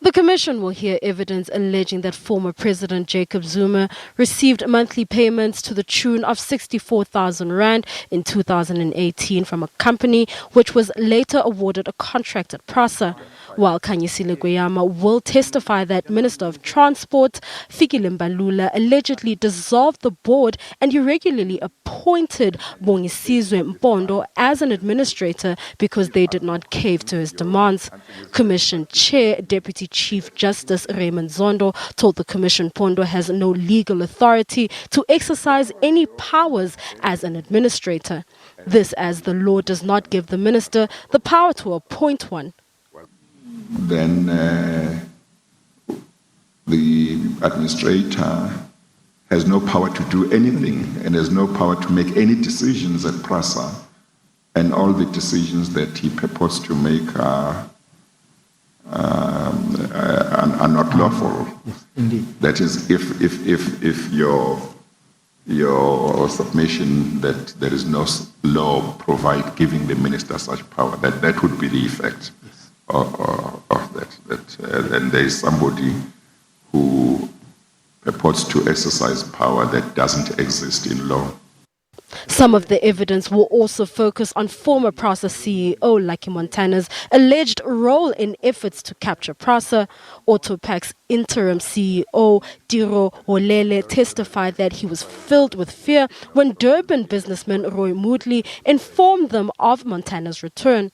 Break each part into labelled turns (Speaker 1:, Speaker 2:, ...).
Speaker 1: The Commission will hear evidence alleging that former President Jacob Zuma received monthly payments to the tune of 64,000 rand in 2018 from a company which was later awarded a contract at PRASA, while Khanyisile Kweyama will testify that Minister of Transport Fikile Mbalula allegedly dissolved the board and irregularly appointed Bongisizwe Mpondo as an administrator because they did not cave to his demands. Commission Chair Deputy Chief Justice Raymond Zondo told the Commission Mpondo has no legal authority to exercise any powers as an administrator. This as the law does not give the minister the power to appoint one.
Speaker 2: Then the administrator has no power to do anything and has no power to make any decisions at PRASA, and all the decisions that he purports to make are not lawful.
Speaker 3: Yes, indeed.
Speaker 2: That is, if your submission that there is no law giving the minister such power, that would be the effect of that. Then there is somebody who purports to exercise power that doesn't exist in law.
Speaker 1: Some of the evidence will also focus on former PRASA CEO Lucky Montana's alleged role in efforts to capture PRASA. Autopac's interim CEO Tiro Holele testified that he was filled with fear when Durban businessman Roy Moodley informed them of Montana's return.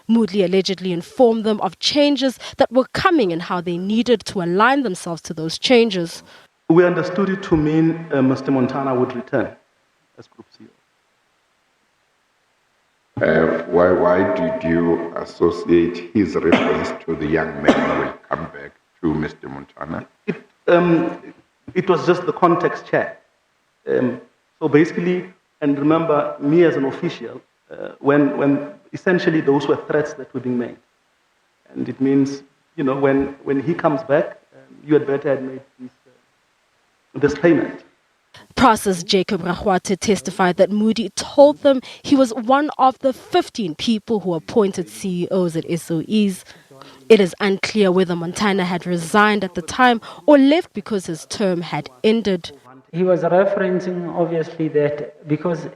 Speaker 1: Moodley allegedly informed them of changes that were coming and how they needed to align themselves to those changes.
Speaker 4: We understood it to mean Mr. Montana would return as Group CEO.
Speaker 2: Why did you associate his reference to the young man who will come back to Mr. Montana?
Speaker 4: It was just the context check. So basically, and remember, me as an official, when essentially those were threats that were being made. And it means, when he comes back, you had better have made this payment.
Speaker 1: PRASA's Jacob Rahwate testified that Moody told them he was one of the 15 people who appointed CEOs at SOEs. It is unclear whether Montana had resigned at the time or left because his term had ended.
Speaker 5: He was referencing, obviously, that because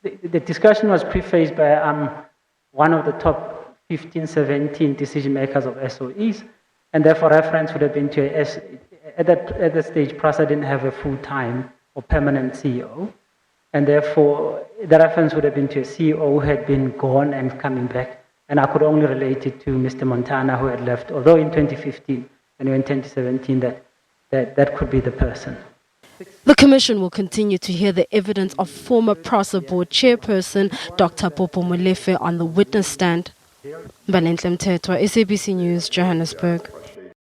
Speaker 5: the discussion was prefaced by one of the top 15, 17 decision makers of SOEs, and therefore reference would have been to at that stage, PRASA didn't have a full-time or permanent CEO, and therefore the reference would have been to a CEO who had been gone and coming back, and I could only relate it to Mr. Montana who had left, although in 2015 and in 2017 that could be the person.
Speaker 1: The Commission will continue to hear the evidence of former PRASA board chairperson Dr. Popo Molefe on the witness stand. Mbalenhle Mthethwa, SABC News, Johannesburg.